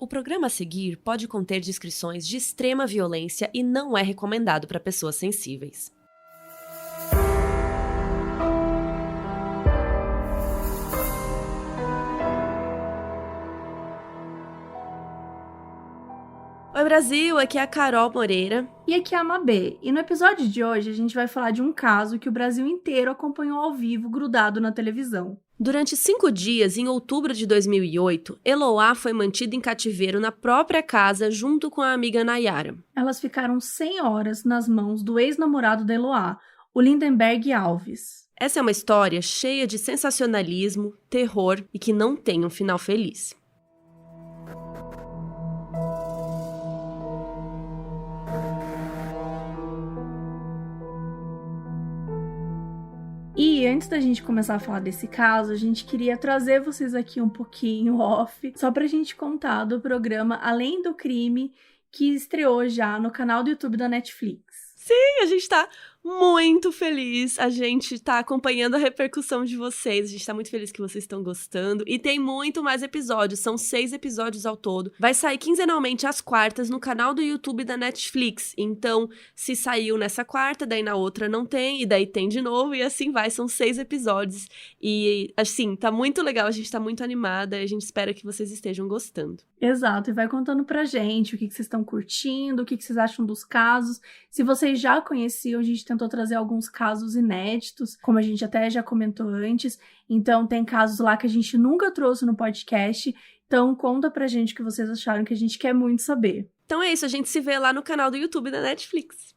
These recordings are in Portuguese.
O programa a seguir pode conter descrições de extrema violência e não é recomendado para pessoas sensíveis. Oi Brasil, aqui é a Carol Moreira. E aqui é a Mabê. E no episódio de hoje a gente vai falar de um caso que o Brasil inteiro acompanhou ao vivo, grudado na televisão. Durante 5 dias, em outubro de 2008, Eloá foi mantida em cativeiro na própria casa junto com a amiga Nayara. Elas ficaram 100 horas nas mãos do ex-namorado da Eloá, o Lindenberg Alves. Essa é uma história cheia de sensacionalismo, terror e que não tem um final feliz. E antes da gente começar a falar desse caso, a gente queria trazer vocês aqui um pouquinho off, só pra gente contar do programa Além do Crime, que estreou já no canal do YouTube da Netflix. Sim, a gente tá muito feliz, a gente tá acompanhando a repercussão de vocês, a gente tá muito feliz que vocês estão gostando, e tem muito mais episódios, são 6 episódios ao todo. Vai sair quinzenalmente às quartas no canal do YouTube da Netflix, então se saiu nessa quarta, daí na outra não tem, e daí tem de novo, e assim vai, são 6 episódios, e assim, tá muito legal, a gente tá muito animada, e a gente espera que vocês estejam gostando. Exato, e vai contando pra gente o que vocês estão curtindo, o que vocês acham dos casos. Se vocês já conheciam, a gente tentou trazer alguns casos inéditos, como a gente até já comentou antes. Então, tem casos lá que a gente nunca trouxe no podcast. Então, conta pra gente o que vocês acharam, que a gente quer muito saber. Então é isso, a gente se vê lá no canal do YouTube da Netflix.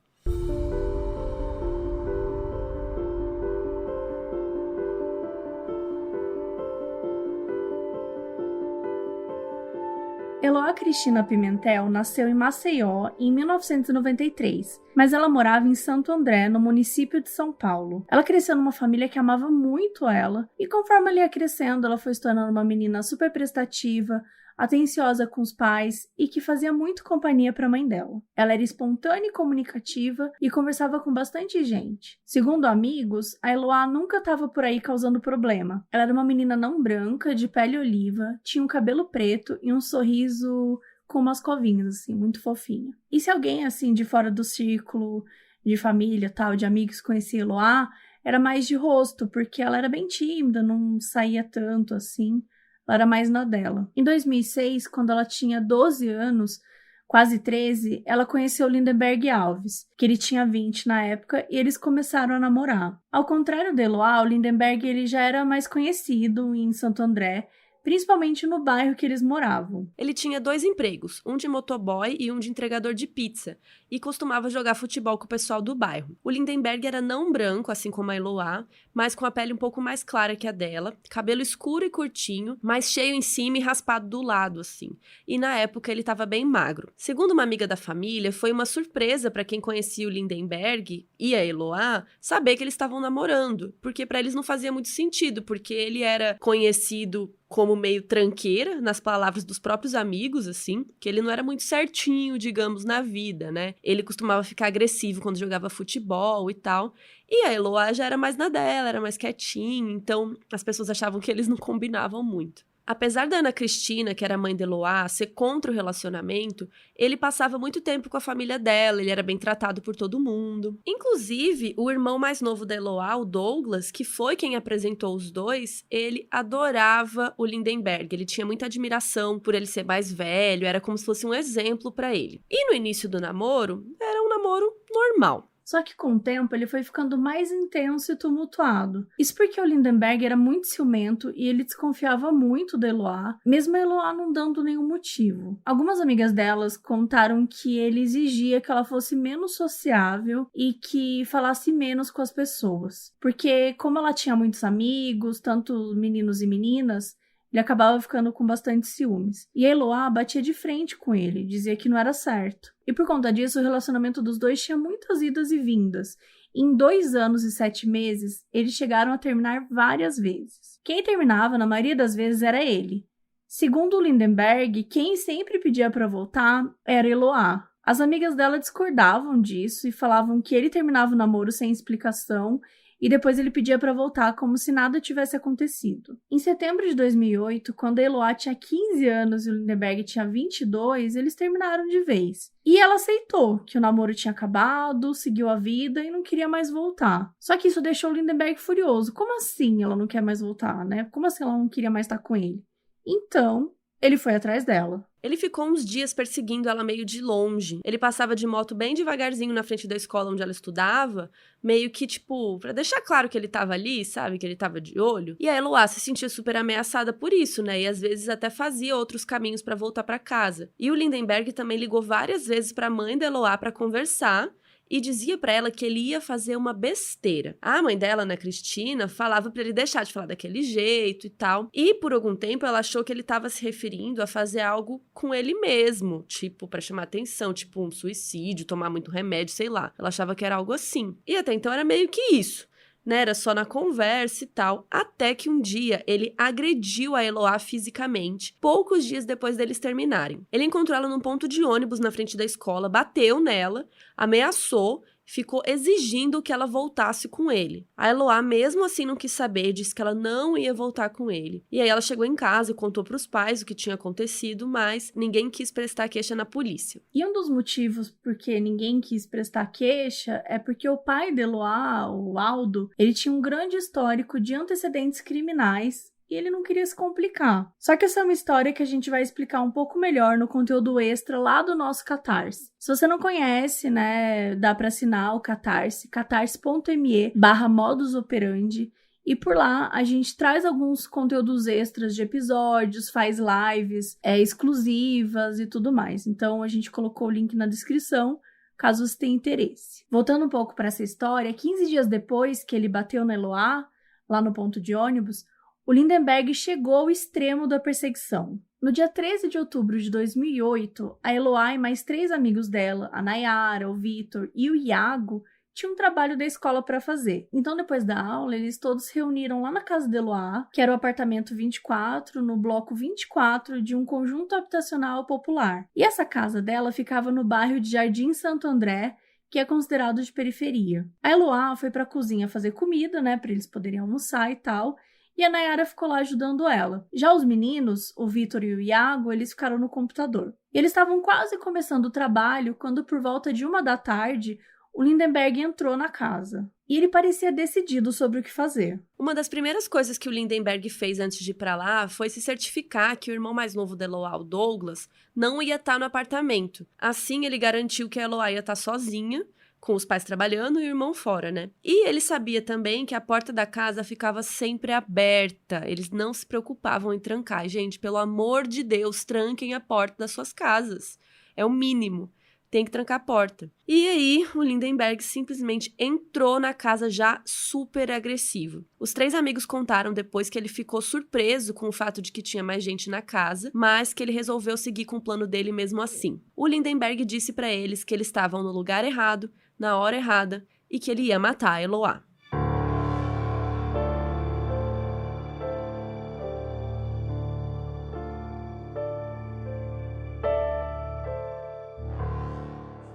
Eloá Cristina Pimentel nasceu em Maceió em 1993, mas ela morava em Santo André, no município de São Paulo. Ela cresceu numa família que amava muito ela, e conforme ela ia crescendo, ela foi se tornando uma menina super prestativa, atenciosa com os pais e que fazia muito companhia para a mãe dela. Ela era espontânea e comunicativa e conversava com bastante gente. Segundo amigos, a Eloá nunca estava por aí causando problema. Ela era uma menina não branca, de pele oliva, tinha um cabelo preto e um sorriso com umas covinhas, assim, muito fofinha. E se alguém, assim, de fora do círculo de família, tal, de amigos conhecia a Eloá, era mais de rosto, porque ela era bem tímida, não saía tanto, assim. Ela era mais na dela. Em 2006, quando ela tinha 12 anos, quase 13, ela conheceu Lindenberg Alves, que ele tinha 20 na época, e eles começaram a namorar. Ao contrário de Eloá, o Lindenberg ele já era mais conhecido em Santo André, principalmente no bairro que eles moravam. Ele tinha 2 empregos, um de motoboy e um de entregador de pizza, e costumava jogar futebol com o pessoal do bairro. O Lindenberg era não branco, assim como a Eloá, mas com a pele um pouco mais clara que a dela, cabelo escuro e curtinho, mais cheio em cima e raspado do lado, assim. E na época ele estava bem magro. Segundo uma amiga da família, foi uma surpresa para quem conhecia o Lindenberg e a Eloá saber que eles estavam namorando, porque para eles não fazia muito sentido, porque ele era conhecido como meio tranqueira, nas palavras dos próprios amigos, assim, que ele não era muito certinho, digamos, na vida, né? Ele costumava ficar agressivo quando jogava futebol e tal. E a Eloá já era mais na dela, era mais quietinha, então as pessoas achavam que eles não combinavam muito. Apesar da Ana Cristina, que era mãe de Eloá, ser contra o relacionamento, ele passava muito tempo com a família dela, ele era bem tratado por todo mundo. Inclusive, o irmão mais novo da Eloá, o Douglas, que foi quem apresentou os dois, ele adorava o Lindenberg, ele tinha muita admiração por ele ser mais velho, era como se fosse um exemplo para ele. E no início do namoro, era um namoro normal. Só que com o tempo ele foi ficando mais intenso e tumultuado. Isso porque o Lindenberg era muito ciumento e ele desconfiava muito da Eloá, mesmo a Eloá não dando nenhum motivo. Algumas amigas delas contaram que ele exigia que ela fosse menos sociável e que falasse menos com as pessoas. Porque como ela tinha muitos amigos, tanto meninos e meninas, ele acabava ficando com bastante ciúmes. E a Eloá batia de frente com ele, dizia que não era certo. E por conta disso, o relacionamento dos dois tinha muitas idas e vindas. Em 2 anos e 7 meses, eles chegaram a terminar várias vezes. Quem terminava, na maioria das vezes, era ele. Segundo o Lindenberg, quem sempre pedia para voltar era Eloá. As amigas dela discordavam disso e falavam que ele terminava o namoro sem explicação e depois ele pedia para voltar como se nada tivesse acontecido. Em setembro de 2008, quando a Eloá tinha 15 anos e o Lindenberg tinha 22, eles terminaram de vez. E ela aceitou que o namoro tinha acabado, seguiu a vida e não queria mais voltar. Só que isso deixou o Lindenberg furioso. Como assim ela não quer mais voltar, né? Como assim ela não queria mais estar com ele? Então, ele foi atrás dela. Ele ficou uns dias perseguindo ela meio de longe. Ele passava de moto bem devagarzinho na frente da escola onde ela estudava, meio que, tipo, pra deixar claro que ele tava ali, sabe? Que ele tava de olho. E a Eloá se sentia super ameaçada por isso, né? E às vezes até fazia outros caminhos pra voltar pra casa. E o Lindenberg também ligou várias vezes pra mãe da Eloá pra conversar, e dizia pra ela que ele ia fazer uma besteira. A mãe dela, Ana Cristina, falava pra ele deixar de falar daquele jeito e tal. E por algum tempo ela achou que ele tava se referindo a fazer algo com ele mesmo, tipo, pra chamar atenção, tipo um suicídio, tomar muito remédio, sei lá. Ela achava que era algo assim. E até então era meio que isso, né? Era só na conversa e tal, até que um dia ele agrediu a Eloá fisicamente, poucos dias depois deles terminarem. Ele encontrou ela num ponto de ônibus na frente da escola, bateu nela, ameaçou, ficou exigindo que ela voltasse com ele. A Eloá, mesmo assim, não quis saber, disse que ela não ia voltar com ele. E aí ela chegou em casa e contou pros pais o que tinha acontecido, mas ninguém quis prestar queixa na polícia. E um dos motivos por que ninguém quis prestar queixa é porque o pai de Eloá, o Aldo, ele tinha um grande histórico de antecedentes criminais e ele não queria se complicar. Só que essa é uma história que a gente vai explicar um pouco melhor no conteúdo extra lá do nosso Catarse. Se você não conhece, né, dá para assinar o Catarse, catarse.me/modusoperandi. E por lá a gente traz alguns conteúdos extras de episódios, faz lives exclusivas e tudo mais. Então a gente colocou o link na descrição, caso você tenha interesse. Voltando um pouco para essa história, 15 dias depois que ele bateu na Eloá, lá no ponto de ônibus, o Lindenberg chegou ao extremo da perseguição. No dia 13 de outubro de 2008, a Eloá e mais 3 amigos dela, a Nayara, o Vitor e o Iago, tinha um trabalho da escola para fazer. Então, depois da aula, eles todos se reuniram lá na casa de Eloá, que era o apartamento 24, no bloco 24 de um conjunto habitacional popular. E essa casa dela ficava no bairro de Jardim Santo André, que é considerado de periferia. A Eloá foi para a cozinha fazer comida, né, para eles poderem almoçar e tal, e a Nayara ficou lá ajudando ela. Já os meninos, o Vitor e o Iago, eles ficaram no computador. E eles estavam quase começando o trabalho quando, por volta de 1 da tarde, o Lindenberg entrou na casa. E ele parecia decidido sobre o que fazer. Uma das primeiras coisas que o Lindenberg fez antes de ir pra lá foi se certificar que o irmão mais novo da Eloá, o Douglas, não ia estar no apartamento. Assim, ele garantiu que a Eloá ia estar sozinha, com os pais trabalhando e o irmão fora, né? E ele sabia também que a porta da casa ficava sempre aberta. Eles não se preocupavam em trancar. E, gente, pelo amor de Deus, tranquem a porta das suas casas. É o mínimo. Tem que trancar a porta. E aí, o Lindenberg simplesmente entrou na casa já super agressivo. Os 3 amigos contaram depois que ele ficou surpreso com o fato de que tinha mais gente na casa, mas que ele resolveu seguir com o plano dele mesmo assim. O Lindenberg disse pra eles que eles estavam no lugar errado, na hora errada, e que ele ia matar a Eloá.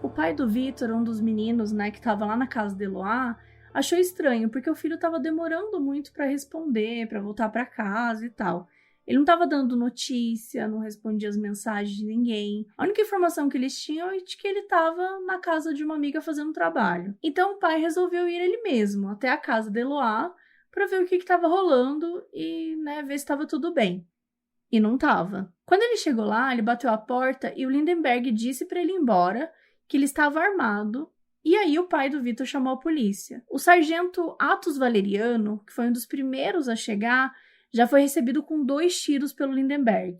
O pai do Vitor, um dos meninos, né, que estava lá na casa de Eloá, achou estranho, porque o filho estava demorando muito para responder, para voltar para casa e tal. Ele não estava dando notícia, não respondia as mensagens de ninguém. A única informação que eles tinham é de que ele estava na casa de uma amiga fazendo trabalho. Então o pai resolveu ir ele mesmo até a casa de Eloá para ver o que estava rolando e, né, ver se estava tudo bem. E não estava. Quando ele chegou lá, ele bateu a porta e o Lindenberg disse para ele ir embora, que ele estava armado, e aí o pai do Vitor chamou a polícia. O sargento Atos Valeriano, que foi um dos primeiros a chegar, já foi recebido com 2 tiros pelo Lindenberg,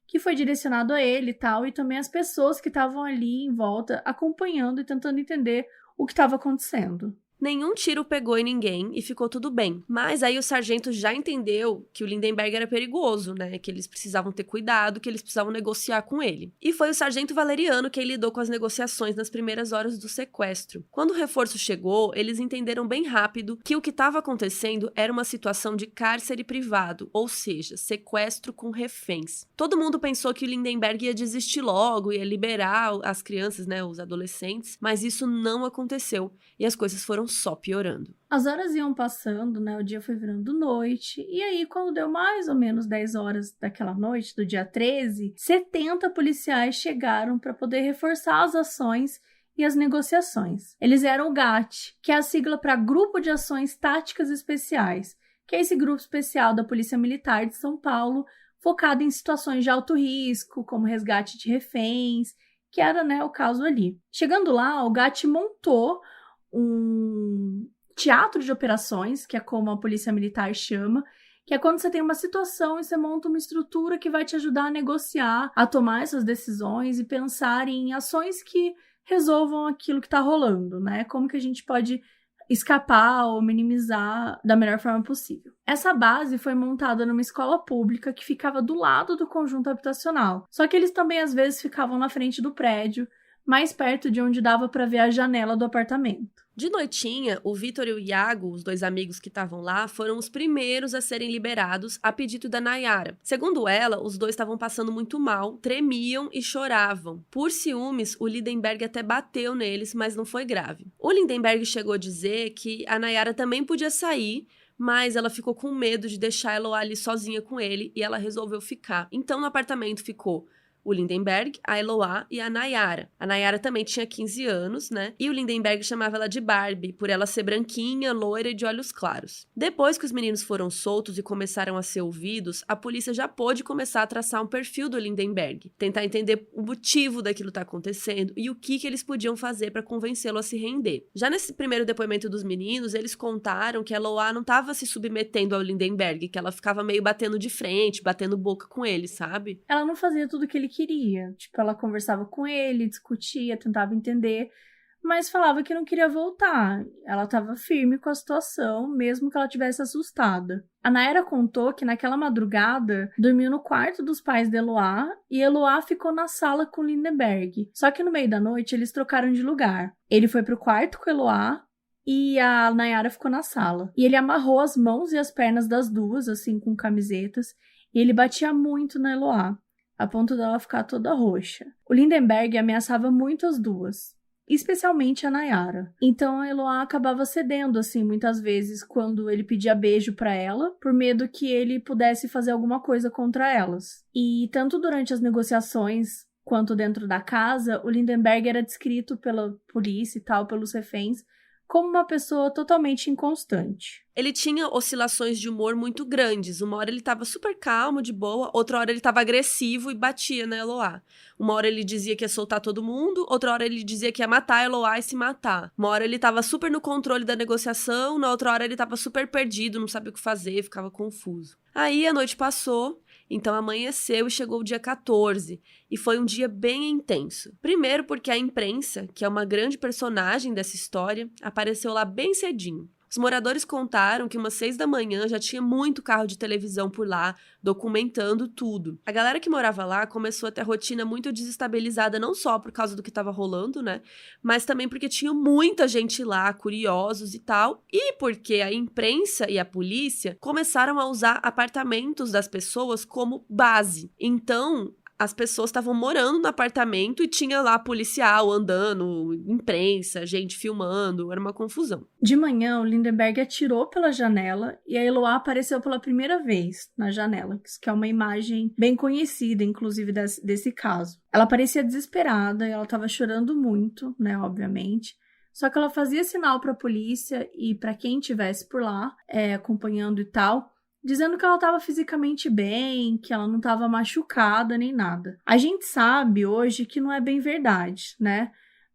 que foi direcionado a ele e tal, e também as pessoas que estavam ali em volta, acompanhando e tentando entender o que estava acontecendo. Nenhum tiro pegou em ninguém e ficou tudo bem. Mas aí o sargento já entendeu que o Lindenberg era perigoso, né? Que eles precisavam ter cuidado, que eles precisavam negociar com ele. E foi o sargento Valeriano quem lidou com as negociações nas primeiras horas do sequestro. Quando o reforço chegou, eles entenderam bem rápido que o que estava acontecendo era uma situação de cárcere privado, ou seja, sequestro com reféns. Todo mundo pensou que o Lindenberg ia desistir logo, ia liberar as crianças, né, os adolescentes, mas isso não aconteceu e as coisas foram foram só piorando. As horas iam passando, né? O dia foi virando noite. E aí, quando deu mais ou menos 10 horas daquela noite, do dia 13, 70 policiais chegaram para poder reforçar as ações e as negociações. Eles eram o GAT, que é a sigla para Grupo de Ações Táticas Especiais, que é esse grupo especial da Polícia Militar de São Paulo, focado em situações de alto risco, como resgate de reféns, que era, né, o caso ali. Chegando lá, o GAT montou um teatro de operações, que é como a Polícia Militar chama, que é quando você tem uma situação e você monta uma estrutura que vai te ajudar a negociar, a tomar essas decisões e pensar em ações que resolvam aquilo que está rolando, né? Como que a gente pode escapar ou minimizar da melhor forma possível. Essa base foi montada numa escola pública que ficava do lado do conjunto habitacional. Só que eles também às vezes ficavam na frente do prédio, mais perto de onde dava para ver a janela do apartamento. De noitinha, o Vitor e o Iago, os dois amigos que estavam lá, foram os primeiros a serem liberados a pedido da Nayara. Segundo ela, os dois estavam passando muito mal, tremiam e choravam. Por ciúmes, o Lindenberg até bateu neles, mas não foi grave. O Lindenberg chegou a dizer que a Nayara também podia sair, mas ela ficou com medo de deixar a Eloá ali sozinha com ele e ela resolveu ficar. Então, no apartamento ficou o Lindenberg, a Eloá e a Nayara. A Nayara também tinha 15 anos, né? E o Lindenberg chamava ela de Barbie, por ela ser branquinha, loira e de olhos claros. Depois que os meninos foram soltos e começaram a ser ouvidos, a polícia já pôde começar a traçar um perfil do Lindenberg, tentar entender o motivo daquilo tá acontecendo e o que eles podiam fazer para convencê-lo a se render. Já nesse primeiro depoimento dos meninos, eles contaram que a Eloá não estava se submetendo ao Lindenberg, que ela ficava meio batendo de frente, batendo boca com ele, sabe? Ela não fazia tudo o que ele queria. Tipo, ela conversava com ele, discutia, tentava entender, mas falava que não queria voltar. Ela estava firme com a situação, mesmo que ela tivesse assustada. A Nayara contou que naquela madrugada dormiu no quarto dos pais de Eloá e Eloá ficou na sala com Lindenberg. Só que no meio da noite eles trocaram de lugar. Ele foi pro quarto com Eloá e a Nayara ficou na sala. E ele amarrou as mãos e as pernas das duas, assim, com camisetas, e ele batia muito na Eloá, a ponto dela ficar toda roxa. O Lindenberg ameaçava muito as duas, especialmente a Nayara. Então a Eloá acabava cedendo, assim, muitas vezes quando ele pedia beijo pra ela, por medo que ele pudesse fazer alguma coisa contra elas. E tanto durante as negociações quanto dentro da casa, o Lindenberg era descrito pela polícia e tal, pelos reféns, como uma pessoa totalmente inconstante. Ele tinha oscilações de humor muito grandes. Uma hora ele tava super calmo, de boa, outra hora ele tava agressivo e batia na Eloá. Uma hora ele dizia que ia soltar todo mundo, outra hora ele dizia que ia matar a Eloá e se matar. Uma hora ele tava super no controle da negociação, na outra hora ele tava super perdido, não sabia o que fazer, ficava confuso. Aí a noite passou, então amanheceu e chegou o dia 14, e foi um dia bem intenso. Primeiro porque a imprensa, que é uma grande personagem dessa história, apareceu lá bem cedinho. Os moradores contaram que umas 6 da manhã já tinha muito carro de televisão por lá, documentando tudo. A galera que morava lá começou a ter a rotina muito desestabilizada, não só por causa do que estava rolando, né? Mas também porque tinha muita gente lá, curiosos e tal, e porque a imprensa e a polícia começaram a usar apartamentos das pessoas como base. Então, as pessoas estavam morando no apartamento e tinha lá policial andando, imprensa, gente filmando, era uma confusão. De manhã, o Lindenberg atirou pela janela e a Eloá apareceu pela primeira vez na janela, que é uma imagem bem conhecida, inclusive, desse caso. Ela parecia desesperada e ela estava chorando muito, né, obviamente. Só que ela fazia sinal para a polícia e para quem estivesse por lá, acompanhando e tal, dizendo que ela estava fisicamente bem, que ela não estava machucada nem nada. A gente sabe hoje que não é bem verdade, né?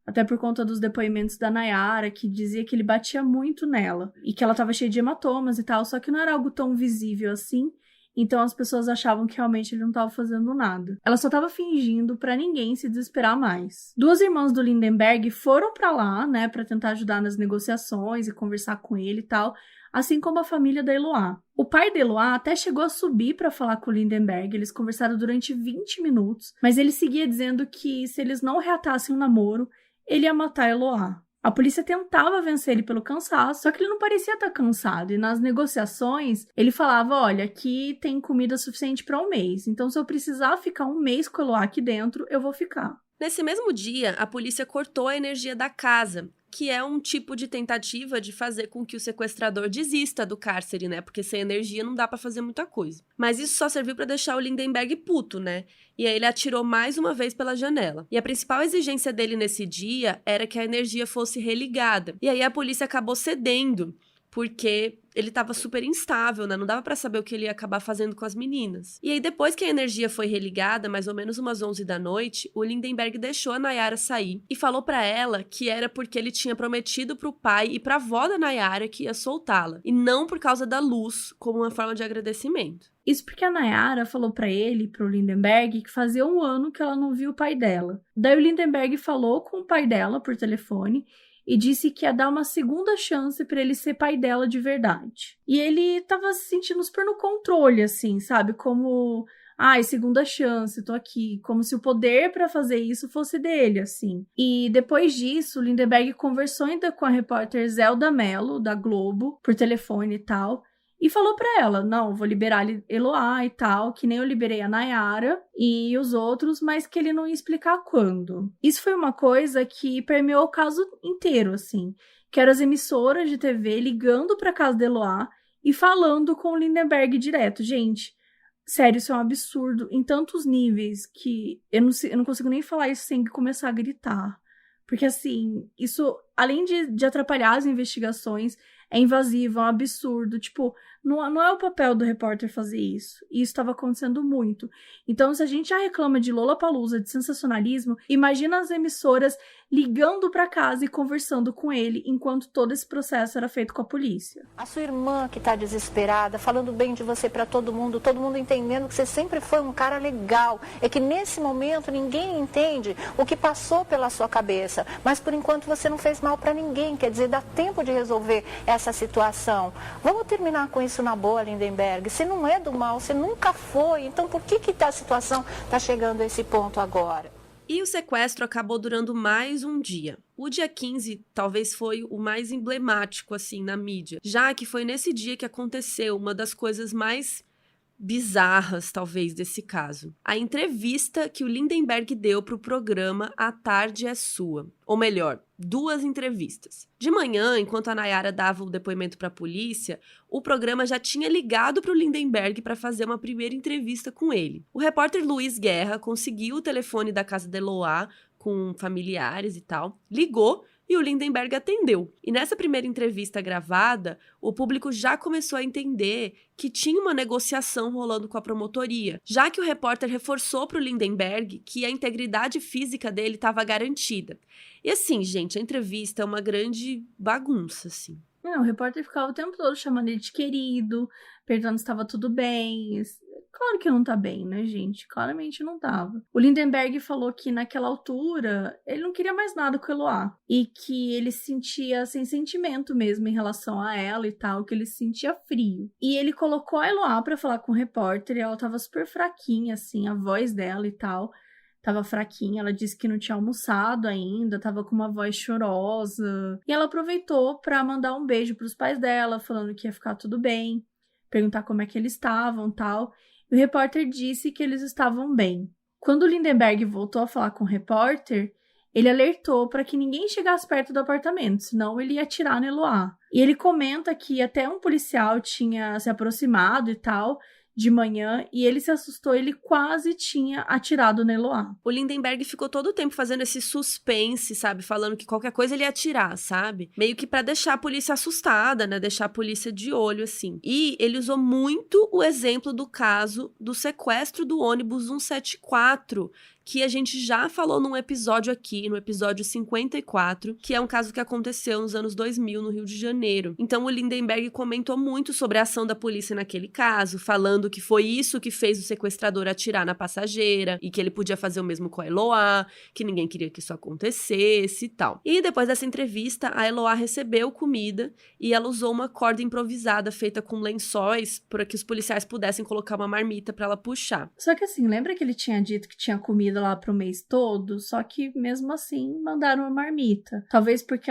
Até por conta dos depoimentos da Nayara, que dizia que ele batia muito nela e que ela estava cheia de hematomas e tal, só que não era algo tão visível assim, então as pessoas achavam que realmente ele não estava fazendo nada. Ela só estava fingindo para ninguém se desesperar mais. Duas irmãs do Lindenberg foram para lá, né, para tentar ajudar nas negociações e conversar com ele e tal, assim como a família da Eloá. O pai da Eloá até chegou a subir para falar com o Lindenberg, eles conversaram durante 20 minutos, mas ele seguia dizendo que se eles não reatassem o namoro, ele ia matar a Eloá. A polícia tentava vencer ele pelo cansaço, só que ele não parecia estar cansado, e nas negociações ele falava, olha, aqui tem comida suficiente para um mês, então se eu precisar ficar um mês com a Eloá aqui dentro, eu vou ficar. Nesse mesmo dia, a polícia cortou a energia da casa, que é um tipo de tentativa de fazer com que o sequestrador desista do cárcere, né? Porque sem energia não dá pra fazer muita coisa. Mas isso só serviu pra deixar o Lindenberg puto, né? E aí ele atirou mais uma vez pela janela. E a principal exigência dele nesse dia era que a energia fosse religada. E aí a polícia acabou cedendo, porque ele tava super instável, né? Não dava pra saber o que ele ia acabar fazendo com as meninas. E aí, depois que a energia foi religada, mais ou menos umas 11 da noite, o Lindenberg deixou a Nayara sair e falou pra ela que era porque ele tinha prometido pro pai e pra avó da Nayara que ia soltá-la, e não por causa da luz, como uma forma de agradecimento. Isso porque a Nayara falou pra ele, pro Lindenberg, que fazia 1 ano que ela não viu o pai dela. Daí o Lindenberg falou com o pai dela por telefone e disse que ia dar uma segunda chance pra ele ser pai dela de verdade. E ele tava se sentindo super no controle, assim, sabe? Como, ai, segunda chance, tô aqui. Como se o poder pra fazer isso fosse dele, assim. E depois disso, o Lindenberg conversou ainda com a repórter Zelda Mello, da Globo, por telefone e tal. E falou pra ela, não, vou liberar Eloá e tal, que nem eu liberei a Nayara e os outros, mas que ele não ia explicar quando. Isso foi uma coisa que permeou o caso inteiro, assim. Que eram as emissoras de TV ligando pra casa de Eloá e falando com o Lindenberg direto. Gente, sério, isso é um absurdo em tantos níveis que eu não consigo nem falar isso sem começar a gritar. Porque, assim, isso, além de atrapalhar as investigações, é invasivo, é um absurdo. Tipo, não é o papel do repórter fazer isso. E isso estava acontecendo muito. Então, se a gente já reclama de Lollapalooza, de sensacionalismo, imagina as emissoras ligando para casa e conversando com ele enquanto todo esse processo era feito com a polícia. A sua irmã que está desesperada, falando bem de você para todo mundo entendendo que você sempre foi um cara legal. É que nesse momento ninguém entende o que passou pela sua cabeça. Mas por enquanto você não fez mal para ninguém. Quer dizer, dá tempo de resolver essa situação. Vamos terminar com isso na boa, Lindenberg. Você não é do mal, você nunca foi. Então por que a situação está chegando a esse ponto agora? E o sequestro acabou durando mais um dia. O dia 15 talvez foi o mais emblemático, assim, na mídia, já que foi nesse dia que aconteceu uma das coisas mais bizarras, talvez, desse caso. A entrevista que o Lindenberg deu para o programa A Tarde é Sua. Ou melhor, 2 entrevistas. De manhã, enquanto a Nayara dava o depoimento para a polícia, o programa já tinha ligado para o Lindenberg para fazer uma primeira entrevista com ele. O repórter Luiz Guerra conseguiu o telefone da casa de Eloá com familiares e tal, ligou e o Lindenberg atendeu. E nessa primeira entrevista gravada, o público já começou a entender que tinha uma negociação rolando com a promotoria, já que o repórter reforçou para o Lindenberg que a integridade física dele estava garantida. E assim, gente, a entrevista é uma grande bagunça, assim. Não, o repórter ficava o tempo todo chamando ele de querido, perguntando se estava tudo bem. Claro que não tá bem, né, gente? Claramente não tava. O Lindenberg falou que naquela altura ele não queria mais nada com a Eloá. E que ele se sentia sem sentimento mesmo em relação a ela e tal, que ele se sentia frio. E ele colocou a Eloá pra falar com o repórter e ela tava super fraquinha, assim, a voz dela e tal. Tava fraquinha, ela disse que não tinha almoçado ainda, tava com uma voz chorosa. E ela aproveitou pra mandar um beijo pros pais dela, falando que ia ficar tudo bem, perguntar como é que eles estavam e tal. E o repórter disse que eles estavam bem. Quando o Lindenberg voltou a falar com o repórter, ele alertou para que ninguém chegasse perto do apartamento, senão ele ia atirar no Eloá. E ele comenta que até um policial tinha se aproximado e tal, de manhã, e ele se assustou, ele quase tinha atirado no Eloá. O Lindenberg ficou todo o tempo fazendo esse suspense, sabe? Falando que qualquer coisa ele ia atirar, sabe? Meio que pra deixar a polícia assustada, né? Deixar a polícia de olho, assim. E ele usou muito o exemplo do caso do sequestro do ônibus 174, que a gente já falou num episódio aqui, no episódio 54, que é um caso que aconteceu nos anos 2000, no Rio de Janeiro. Então, o Lindenberg comentou muito sobre a ação da polícia naquele caso, falando que foi isso que fez o sequestrador atirar na passageira, e que ele podia fazer o mesmo com a Eloá, que ninguém queria que isso acontecesse e tal. E depois dessa entrevista, a Eloá recebeu comida, e ela usou uma corda improvisada feita com lençóis, para que os policiais pudessem colocar uma marmita para ela puxar. Só que assim, lembra que ele tinha dito que tinha comida lá pro mês todo, só que mesmo assim mandaram uma marmita. Talvez porque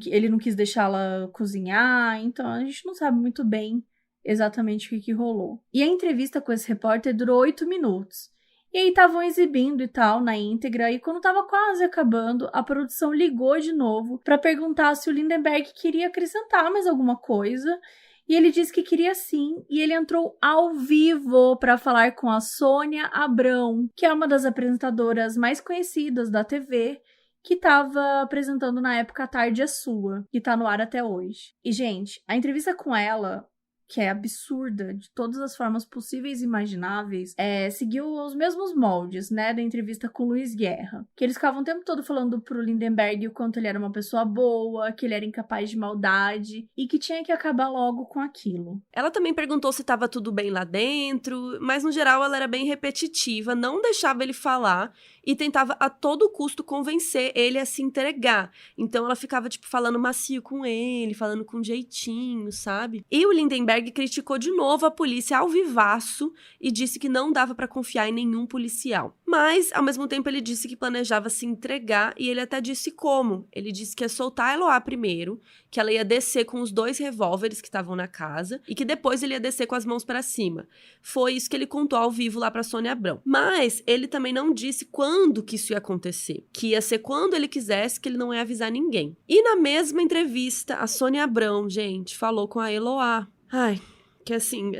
ele não quis deixá-la cozinhar, então a gente não sabe muito bem exatamente o que rolou. E a entrevista com esse repórter durou 8 minutos. E aí estavam exibindo e tal na íntegra, e quando tava quase acabando, a produção ligou de novo para perguntar se o Lindenberg queria acrescentar mais alguma coisa. E ele disse que queria sim, e ele entrou ao vivo para falar com a Sônia Abrão, que é uma das apresentadoras mais conhecidas da TV, que estava apresentando na época A Tarde é Sua, que tá no ar até hoje. E, gente, a entrevista com ela, que é absurda de todas as formas possíveis e imagináveis, seguiu os mesmos moldes, né, da entrevista com Luiz Guerra. Que eles ficavam o tempo todo falando pro Lindenberg o quanto ele era uma pessoa boa, que ele era incapaz de maldade e que tinha que acabar logo com aquilo. Ela também perguntou se estava tudo bem lá dentro, mas no geral ela era bem repetitiva, não deixava ele falar e tentava a todo custo convencer ele a se entregar. Então ela ficava, falando macio com ele, falando com jeitinho, sabe? E o Lindenberg criticou de novo a polícia ao vivaço e disse que não dava pra confiar em nenhum policial. Mas, ao mesmo tempo, ele disse que planejava se entregar e ele até disse como. Ele disse que ia soltar a Eloá primeiro, que ela ia descer com os 2 revólveres que estavam na casa e que depois ele ia descer com as mãos pra cima. Foi isso que ele contou ao vivo lá pra Sônia Abrão. Mas ele também não disse quando que isso ia acontecer, que ia ser quando ele quisesse, que ele não ia avisar ninguém. E na mesma entrevista, a Sônia Abrão, gente, falou com a Eloá. Ai, que assim,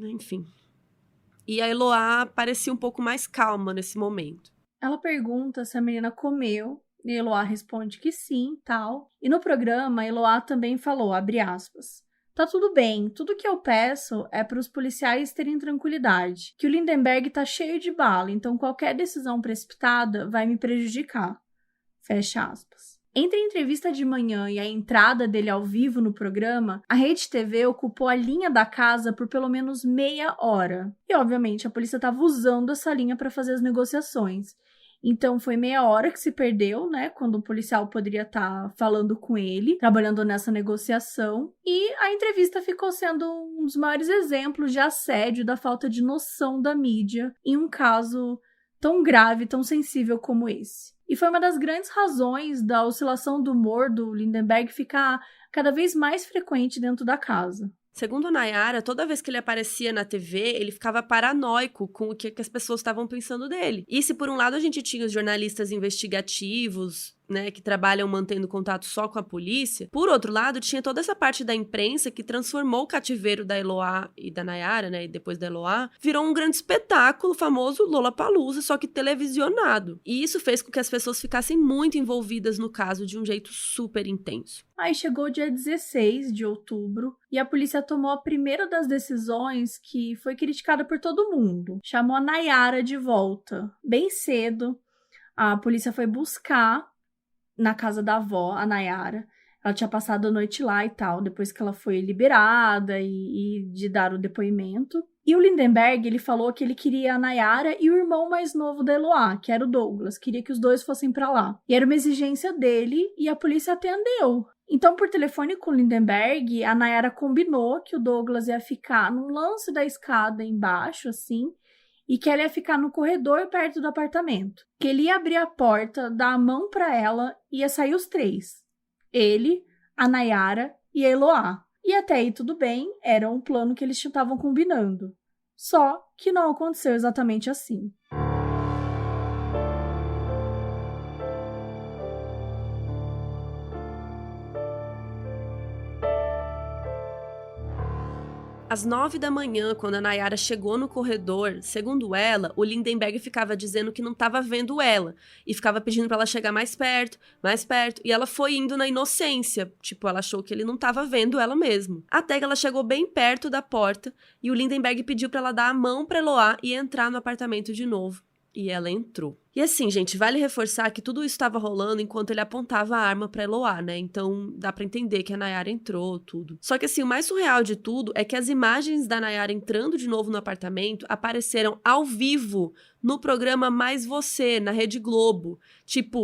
enfim. E a Eloá parecia um pouco mais calma nesse momento. Ela pergunta se a menina comeu, e a Eloá responde que sim, tal. E no programa, a Eloá também falou, abre aspas, tá tudo bem, tudo que eu peço é para os policiais terem tranquilidade, que o Lindenberg tá cheio de bala, então qualquer decisão precipitada vai me prejudicar. Fecha aspas. Entre a entrevista de manhã e a entrada dele ao vivo no programa, a Rede TV ocupou a linha da casa por pelo menos meia hora. E, obviamente, a polícia estava usando essa linha para fazer as negociações. Então, foi meia hora que se perdeu, né? Quando o policial poderia estar falando com ele, trabalhando nessa negociação. E a entrevista ficou sendo um dos maiores exemplos de assédio, da falta de noção da mídia em um caso tão grave, tão sensível como esse. E foi uma das grandes razões da oscilação do humor do Lindenberg ficar cada vez mais frequente dentro da casa. Segundo a Nayara, toda vez que ele aparecia na TV, ele ficava paranoico com o que as pessoas estavam pensando dele. E se por um lado a gente tinha os jornalistas investigativos, né, que trabalham mantendo contato só com a polícia, por outro lado tinha toda essa parte da imprensa que transformou o cativeiro da Eloá e da Nayara, né, e depois da Eloá, virou um grande espetáculo, famoso Lollapalooza, só que televisionado. E isso fez com que as pessoas ficassem muito envolvidas no caso de um jeito super intenso. Aí chegou o dia 16 de outubro e a polícia tomou a primeira das decisões que foi criticada por todo mundo. Chamou a Nayara de volta. Bem cedo, a polícia foi buscar na casa da avó, a Nayara. Ela tinha passado a noite lá e tal, depois que ela foi liberada e de dar o depoimento. E o Lindenberg, ele falou que ele queria a Nayara e o irmão mais novo da Eloá, que era o Douglas. Queria que os dois fossem pra lá. E era uma exigência dele e a polícia atendeu. Então, por telefone com o Lindenberg, a Nayara combinou que o Douglas ia ficar no lance da escada embaixo, assim, e que ela ia ficar no corredor perto do apartamento. Que ele ia abrir a porta, dar a mão pra ela e ia sair os 3. Ele, a Nayara e a Eloá. E até aí tudo bem, era um plano que eles estavam combinando. Só que não aconteceu exatamente assim. Às 9 da manhã, quando a Nayara chegou no corredor, segundo ela, o Lindenberg ficava dizendo que não estava vendo ela e ficava pedindo para ela chegar mais perto, e ela foi indo na inocência, ela achou que ele não estava vendo ela mesmo. Até que ela chegou bem perto da porta e o Lindenberg pediu para ela dar a mão para Eloá e entrar no apartamento de novo. E ela entrou. E assim, gente, vale reforçar que tudo isso estava rolando enquanto ele apontava a arma pra Eloá, né? Então dá pra entender que a Nayara entrou, tudo. Só que assim, o mais surreal de tudo é que as imagens da Nayara entrando de novo no apartamento apareceram ao vivo no programa Mais Você, na Rede Globo.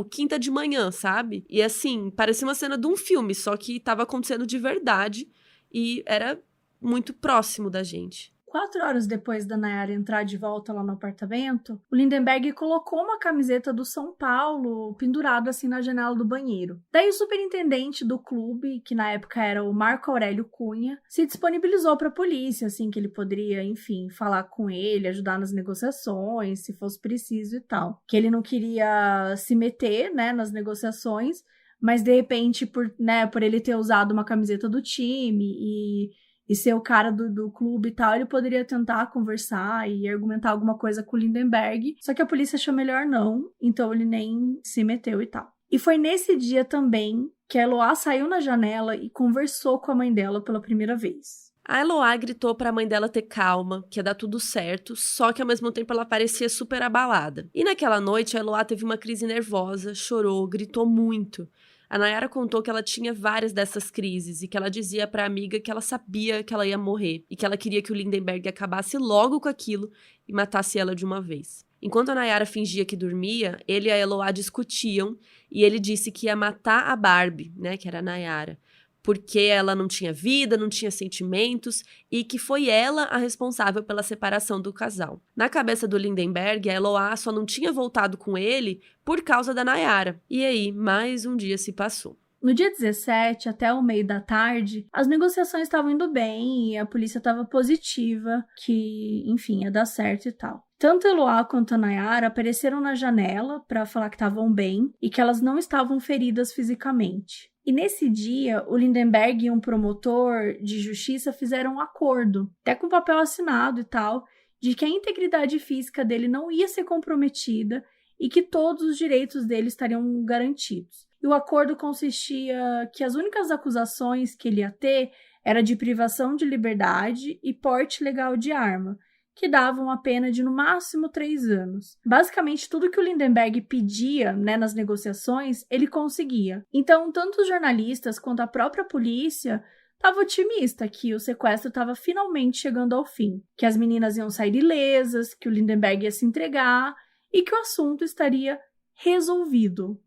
Quinta de manhã, sabe? E assim, parecia uma cena de um filme, só que tava acontecendo de verdade e era muito próximo da gente. 4 horas depois da Nayara entrar de volta lá no apartamento, o Lindenberg colocou uma camiseta do São Paulo pendurada assim na janela do banheiro. Daí o superintendente do clube, que na época era o Marco Aurélio Cunha, se disponibilizou para a polícia, assim, que ele poderia, enfim, falar com ele, ajudar nas negociações, se fosse preciso e tal. Que ele não queria se meter, né, nas negociações, mas de repente, por ele ter usado uma camiseta do time e ser o cara do clube e tal, ele poderia tentar conversar e argumentar alguma coisa com o Lindenberg, só que a polícia achou melhor não, então ele nem se meteu e tal. E foi nesse dia também que a Eloá saiu na janela e conversou com a mãe dela pela primeira vez. A Eloá gritou pra mãe dela ter calma, que ia dar tudo certo, só que ao mesmo tempo ela parecia super abalada. E naquela noite a Eloá teve uma crise nervosa, chorou, gritou muito. A Nayara contou que ela tinha várias dessas crises e que ela dizia pra amiga que ela sabia que ela ia morrer e que ela queria que o Lindenberg acabasse logo com aquilo e matasse ela de uma vez. Enquanto a Nayara fingia que dormia, ele e a Eloá discutiam e ele disse que ia matar a Barbie, né, que era a Nayara, porque ela não tinha vida, não tinha sentimentos e que foi ela a responsável pela separação do casal. Na cabeça do Lindenberg, a Eloá só não tinha voltado com ele por causa da Nayara. E aí, mais um dia se passou. No dia 17, até o meio da tarde, as negociações estavam indo bem e a polícia estava positiva que, enfim, ia dar certo e tal. Tanto a Eloá quanto a Nayara apareceram na janela para falar que estavam bem e que elas não estavam feridas fisicamente. E nesse dia, o Lindenberg e um promotor de justiça fizeram um acordo, até com papel assinado e tal, de que a integridade física dele não ia ser comprometida e que todos os direitos dele estariam garantidos. E o acordo consistia que as únicas acusações que ele ia ter era de privação de liberdade e porte legal de arma, que davam a pena de no máximo 3 anos. Basicamente, tudo que o Lindenberg pedia, nas negociações, ele conseguia. Então, tanto os jornalistas quanto a própria polícia estava otimista que o sequestro estava finalmente chegando ao fim, que as meninas iam sair ilesas, que o Lindenberg ia se entregar e que o assunto estaria resolvido.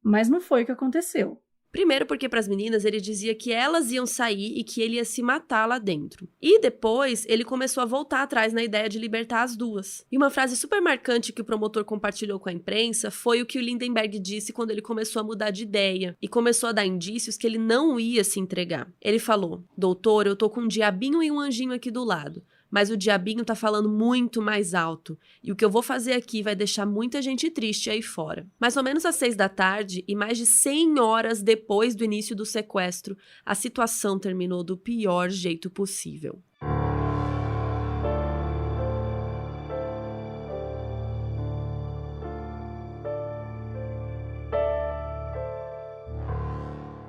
Mas não foi o que aconteceu. Primeiro porque para as meninas ele dizia que elas iam sair e que ele ia se matar lá dentro. E depois ele começou a voltar atrás na ideia de libertar as duas. E uma frase super marcante que o promotor compartilhou com a imprensa foi o que o Lindenberg disse quando ele começou a mudar de ideia e começou a dar indícios que ele não ia se entregar. Ele falou: "Doutor, eu tô com um diabinho e um anjinho aqui do lado. Mas o diabinho tá falando muito mais alto, e o que eu vou fazer aqui vai deixar muita gente triste aí fora." Mais ou menos às 6 da tarde, e mais de 100 horas depois do início do sequestro, a situação terminou do pior jeito possível.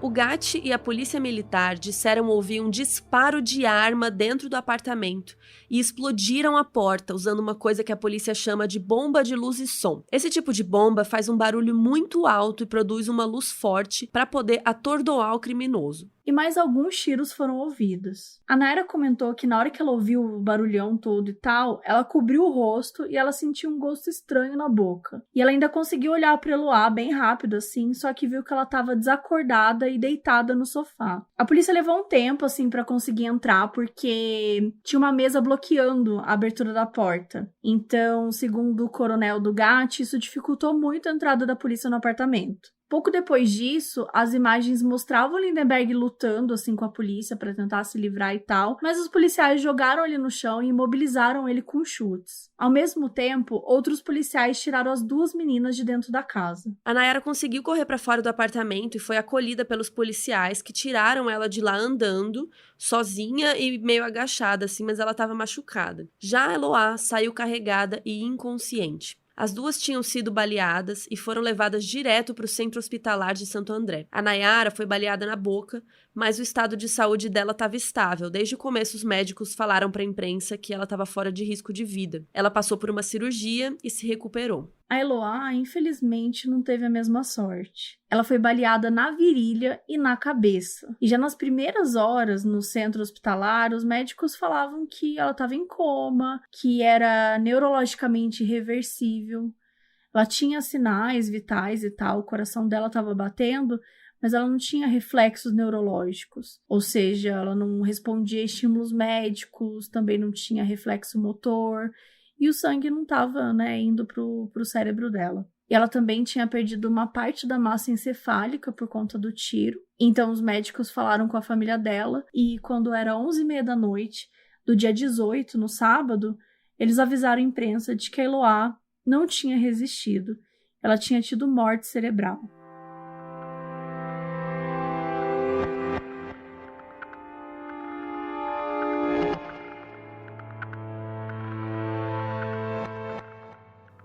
O GAT e a polícia militar disseram ouvir um disparo de arma dentro do apartamento e explodiram a porta usando uma coisa que a polícia chama de bomba de luz e som. Esse tipo de bomba faz um barulho muito alto e produz uma luz forte para poder atordoar o criminoso. E mais alguns tiros foram ouvidos. A Nayara comentou que na hora que ela ouviu o barulhão todo e tal, ela cobriu o rosto e ela sentiu um gosto estranho na boca. E ela ainda conseguiu olhar para Eloá bem rápido assim, só que viu que ela estava desacordada e deitada no sofá. A polícia levou um tempo assim para conseguir entrar porque tinha uma mesa bloqueando a abertura da porta. Então, segundo o coronel do GAT, isso dificultou muito a entrada da polícia no apartamento. Pouco depois disso, as imagens mostravam o Lindenberg lutando assim com a polícia para tentar se livrar e tal, mas os policiais jogaram ele no chão e imobilizaram ele com chutes. Ao mesmo tempo, outros policiais tiraram as 2 meninas de dentro da casa. A Nayara conseguiu correr para fora do apartamento e foi acolhida pelos policiais que tiraram ela de lá andando, sozinha e meio agachada assim, mas ela estava machucada. Já a Eloá saiu carregada e inconsciente. As duas tinham sido baleadas e foram levadas direto para o centro hospitalar de Santo André. A Nayara foi baleada na boca, mas o estado de saúde dela estava estável. Desde o começo, os médicos falaram para a imprensa que ela estava fora de risco de vida. Ela passou por uma cirurgia e se recuperou. A Eloá, infelizmente, não teve a mesma sorte. Ela foi baleada na virilha e na cabeça. E já nas primeiras horas no centro hospitalar, os médicos falavam que ela estava em coma, que era neurologicamente irreversível. Ela tinha sinais vitais e tal, o coração dela estava batendo, mas ela não tinha reflexos neurológicos, ou seja, ela não respondia a estímulos médicos, também não tinha reflexo motor, e o sangue não estava, indo pro cérebro dela. E ela também tinha perdido uma parte da massa encefálica por conta do tiro. Então os médicos falaram com a família dela e quando era 11h30 da noite, do dia 18, no sábado, eles avisaram a imprensa de que a Eloá não tinha resistido. Ela tinha tido morte cerebral.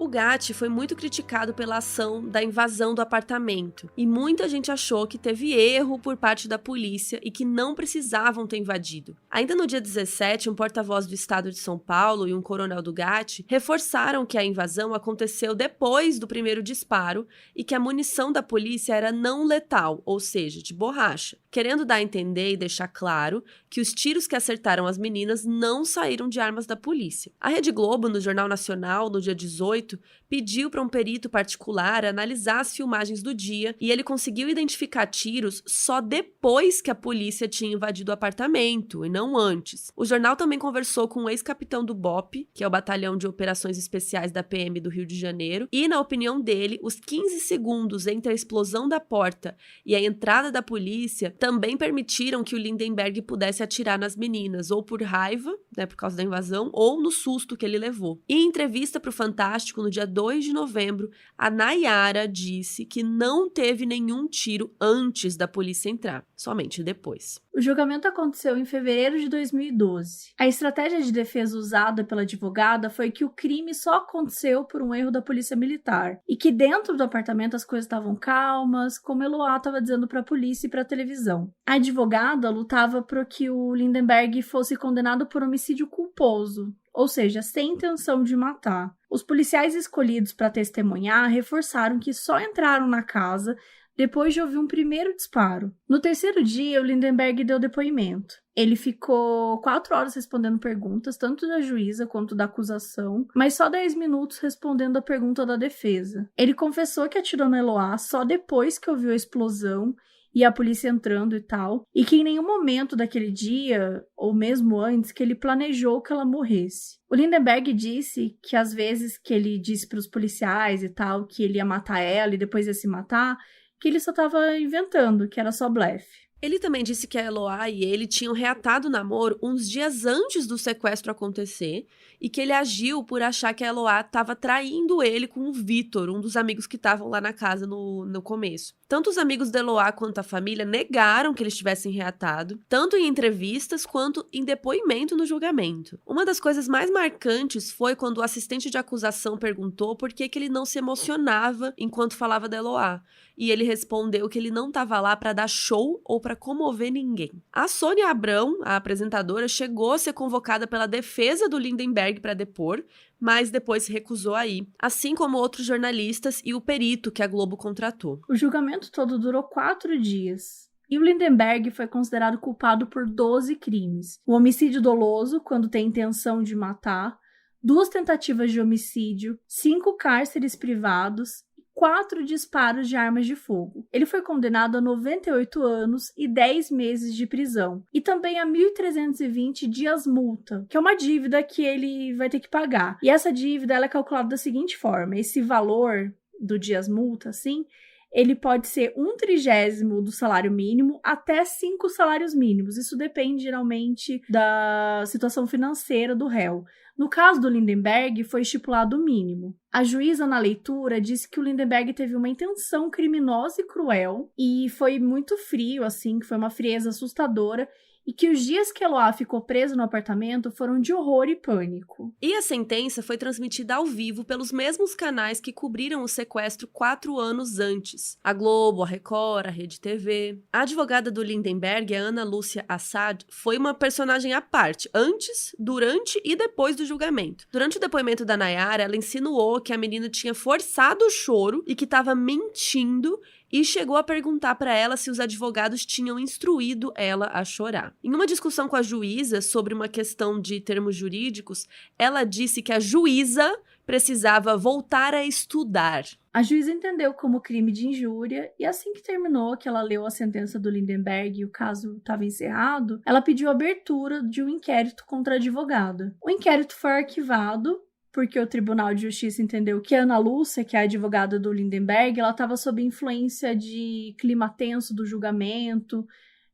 O GAT foi muito criticado pela ação da invasão do apartamento, e muita gente achou que teve erro por parte da polícia e que não precisavam ter invadido. Ainda no dia 17, um porta-voz do estado de São Paulo e um coronel do GAT reforçaram que a invasão aconteceu depois do primeiro disparo e que a munição da polícia era não letal, ou seja, de borracha, querendo dar a entender e deixar claro que os tiros que acertaram as meninas não saíram de armas da polícia. A Rede Globo, no Jornal Nacional, no dia 18, pediu para um perito particular analisar as filmagens do dia e ele conseguiu identificar tiros só depois que a polícia tinha invadido o apartamento e não antes. O jornal também conversou com o ex-capitão do BOPE, que é o Batalhão de Operações Especiais da PM do Rio de Janeiro, e na opinião dele, os 15 segundos entre a explosão da porta e a entrada da polícia também permitiram que o Lindenberg pudesse atirar nas meninas, ou por raiva, por causa da invasão, ou no susto que ele levou. Em entrevista para o Fantástico, no dia 2 de novembro, a Nayara disse que não teve nenhum tiro antes da polícia entrar, somente depois. O julgamento aconteceu em fevereiro de 2012. A estratégia de defesa usada pela advogada foi que o crime só aconteceu por um erro da polícia militar e que dentro do apartamento as coisas estavam calmas, como Eloá estava dizendo para a polícia e para a televisão. A advogada lutava para que o Lindenberg fosse condenado por homicídio culposo, ou seja, sem intenção de matar. Os policiais escolhidos para testemunhar reforçaram que só entraram na casa depois de ouvir um primeiro disparo. No terceiro dia, o Lindenberg deu depoimento. Ele ficou 4 horas respondendo perguntas, tanto da juíza quanto da acusação, mas só 10 minutos respondendo a pergunta da defesa. Ele confessou que atirou na Eloá só depois que ouviu a explosão e a polícia entrando e tal, e que em nenhum momento daquele dia, ou mesmo antes, que ele planejou que ela morresse. O Lindenberg disse que às vezes que ele disse para os policiais e tal que ele ia matar ela e depois ia se matar, que ele só estava inventando, que era só blefe. Ele também disse que a Eloá e ele tinham reatado o namoro uns dias antes do sequestro acontecer e que ele agiu por achar que a Eloá estava traindo ele com o Vitor, um dos amigos que estavam lá na casa no começo. Tanto os amigos da Eloá quanto a família negaram que eles tivessem reatado, tanto em entrevistas quanto em depoimento no julgamento. Uma das coisas mais marcantes foi quando o assistente de acusação perguntou por que ele não se emocionava enquanto falava da Eloá. E ele respondeu que ele não estava lá para dar show ou para comover ninguém. A Sônia Abrão, a apresentadora, chegou a ser convocada pela defesa do Lindenberg para depor, mas depois se recusou a ir, assim como outros jornalistas e o perito que a Globo contratou. O julgamento todo durou 4 dias. E o Lindenberg foi considerado culpado por 12 crimes. O homicídio doloso, quando tem intenção de matar, 2 tentativas de homicídio, 5 cárceres privados, 4 disparos de armas de fogo. Ele foi condenado a 98 anos e 10 meses de prisão. E também a 1.320 dias multa, que é uma dívida que ele vai ter que pagar. E essa dívida ela é calculada da seguinte forma: esse valor do dias multa, assim, ele pode ser 1/30 do salário mínimo até 5 salários mínimos. Isso depende, geralmente, da situação financeira do réu. No caso do Lindenberg, foi estipulado o mínimo. A juíza, na leitura, disse que o Lindenberg teve uma intenção criminosa e cruel e foi muito frio, assim, que foi uma frieza assustadora, e que os dias que Eloá ficou preso no apartamento foram de horror e pânico. E a sentença foi transmitida ao vivo pelos mesmos canais que cobriram o sequestro 4 anos antes. A Globo, a Record, a Rede TV. A advogada do Lindenberg, a Ana Lúcia Assad, foi uma personagem à parte, antes, durante e depois do julgamento. Durante o depoimento da Nayara, ela insinuou que a menina tinha forçado o choro e que estava mentindo e chegou a perguntar para ela se os advogados tinham instruído ela a chorar. Em uma discussão com a juíza sobre uma questão de termos jurídicos, ela disse que a juíza precisava voltar a estudar. A juíza entendeu como crime de injúria e assim que terminou, que ela leu a sentença do Lindenberg e o caso estava encerrado, ela pediu a abertura de um inquérito contra a advogada. O inquérito foi arquivado porque o Tribunal de Justiça entendeu que a Ana Lúcia, que é a advogada do Lindenberg, ela estava sob influência de clima tenso do julgamento,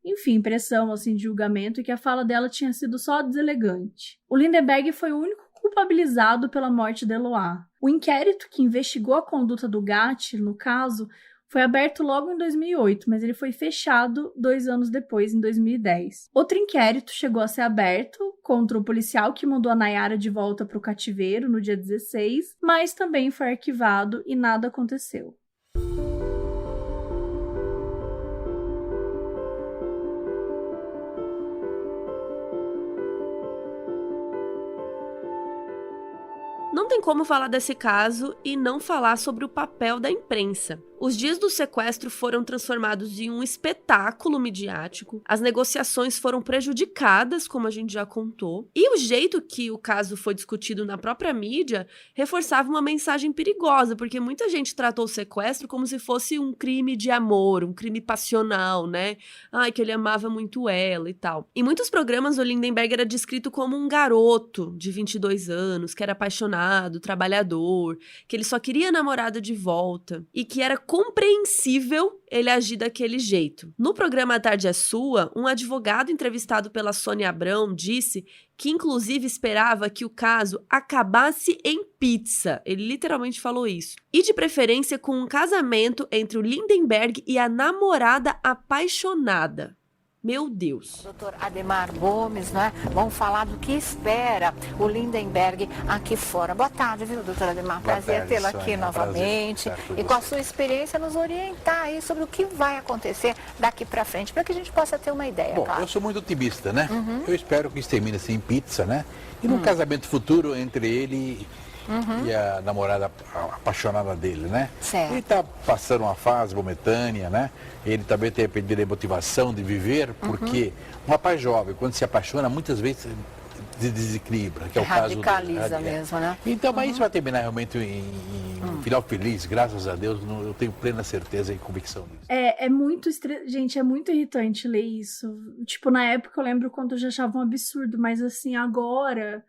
enfim, pressão assim, de julgamento, e que a fala dela tinha sido só deselegante. O Lindenberg foi o único culpabilizado pela morte de Eloá. O inquérito que investigou a conduta do Gatti, no caso, foi aberto logo em 2008, mas ele foi fechado 2 anos depois, em 2010. Outro inquérito chegou a ser aberto contra o policial que mandou a Nayara de volta para o cativeiro no dia 16, mas também foi arquivado e nada aconteceu. Não tem como falar desse caso e não falar sobre o papel da imprensa. Os dias do sequestro foram transformados em um espetáculo midiático, as negociações foram prejudicadas, como a gente já contou, e o jeito que o caso foi discutido na própria mídia reforçava uma mensagem perigosa, porque muita gente tratou o sequestro como se fosse um crime de amor, um crime passional, né? Ai, que ele amava muito ela e tal. Em muitos programas, o Lindenberg era descrito como um garoto de 22 anos, que era apaixonado, trabalhador, que ele só queria a namorada de volta, e que era compreensível ele agir daquele jeito. No programa A Tarde é Sua, um advogado entrevistado pela Sônia Abrão disse que inclusive esperava que o caso acabasse em pizza. Ele literalmente falou isso. E de preferência com um casamento entre o Lindenberg e a namorada apaixonada. Meu Deus. Doutor Ademar Gomes, né? Vamos falar do que espera o Lindenberg aqui fora. Boa tarde, viu, doutor Ademar? Prazer tê-lo aqui novamente. E com a sua experiência nos orientar aí sobre o que vai acontecer daqui para frente, para que a gente possa ter uma ideia. Bom, claro. Eu sou muito otimista, né? Eu espero que isso termine assim em pizza, né? E num casamento futuro entre ele e a namorada apaixonada dele, né? Certo. Ele está passando uma fase momentânea, né? Ele também tem perdido a motivação de viver, porque um rapaz jovem, quando se apaixona, muitas vezes se desequilibra, que é o caso dele. Radicaliza mesmo, né? Então, mas isso vai terminar realmente em um final feliz, graças a Deus, eu tenho plena certeza e convicção disso. É muito gente, é muito irritante ler isso. Tipo, na época eu lembro quando eu já achava um absurdo, mas assim, agora,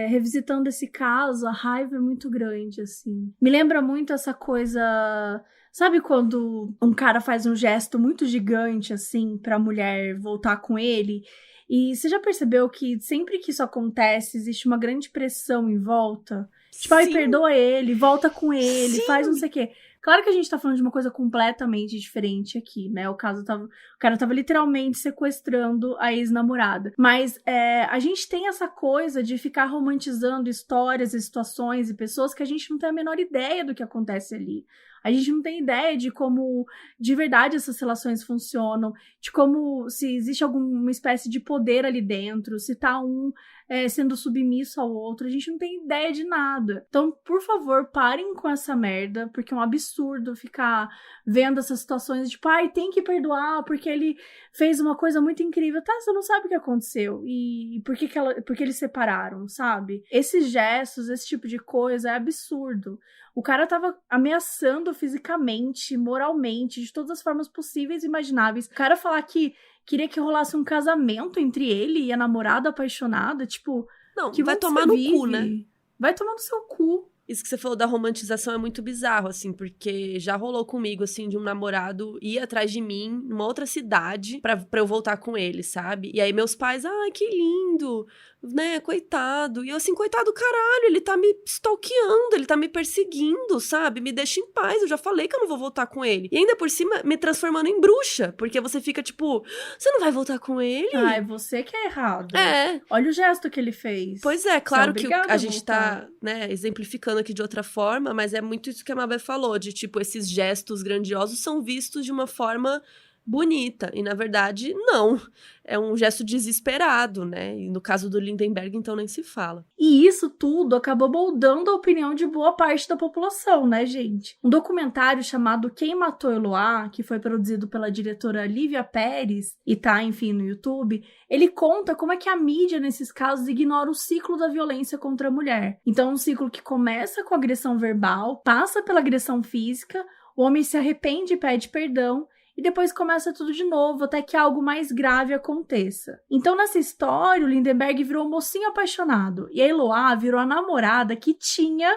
revisitando esse caso, a raiva é muito grande, assim. Me lembra muito essa coisa... Sabe quando um cara faz um gesto muito gigante, assim, pra mulher voltar com ele? E você já percebeu que sempre que isso acontece, existe uma grande pressão em volta? Tipo, ai, perdoa ele, volta com ele, Sim. faz não sei o quê. Claro que a gente tá falando de uma coisa completamente diferente aqui, né? O cara tava literalmente sequestrando a ex-namorada. Mas a gente tem essa coisa de ficar romantizando histórias e situações e pessoas que a gente não tem a menor ideia do que acontece ali. A gente não tem ideia de como, de verdade, essas relações funcionam, de como, se existe alguma espécie de poder ali dentro, se tá um sendo submisso ao outro, a gente não tem ideia de nada. Então, por favor, parem com essa merda, porque é um absurdo ficar vendo essas situações, tipo, ai, tem que perdoar, porque ele fez uma coisa muito incrível. Tá, você não sabe o que aconteceu, e por que eles separaram, sabe? Esses gestos, esse tipo de coisa é absurdo. O cara tava ameaçando fisicamente, moralmente, de todas as formas possíveis e imagináveis. O cara falar que queria que rolasse um casamento entre ele e a namorada apaixonada, tipo... Não, que vai tomar no cu, né? Vai tomar no seu cu. Isso que você falou da romantização é muito bizarro, assim, porque já rolou comigo, assim, de um namorado ir atrás de mim numa outra cidade pra eu voltar com ele, sabe? E aí meus pais, ai, que lindo, né, coitado. E eu assim, coitado, caralho, ele tá me stalkeando, ele tá me perseguindo, sabe? Me deixa em paz, eu já falei que eu não vou voltar com ele. E ainda por cima, me transformando em bruxa, porque você fica tipo, você não vai voltar com ele? Ai, você que é errado. É. Olha o gesto que ele fez. Pois é, claro que obrigada a a gente voltar. tá, né, exemplificando aqui de outra forma, mas é muito isso que a Mabel falou, de tipo, esses gestos grandiosos são vistos de uma forma bonita. E, na verdade, não. É um gesto desesperado, né? E no caso do Lindenberg, então, nem se fala. E isso tudo acabou moldando a opinião de boa parte da população, né, gente? Um documentário chamado Quem Matou Eloá, que foi produzido pela diretora Lívia Pérez e tá, enfim, no YouTube, ele conta como é que a mídia, nesses casos, ignora o ciclo da violência contra a mulher. Então, um ciclo que começa com agressão verbal, passa pela agressão física, o homem se arrepende e pede perdão, e depois começa tudo de novo, até que algo mais grave aconteça. Então, nessa história, o Lindenberg virou um mocinho apaixonado, e a Eloá virou a namorada que tinha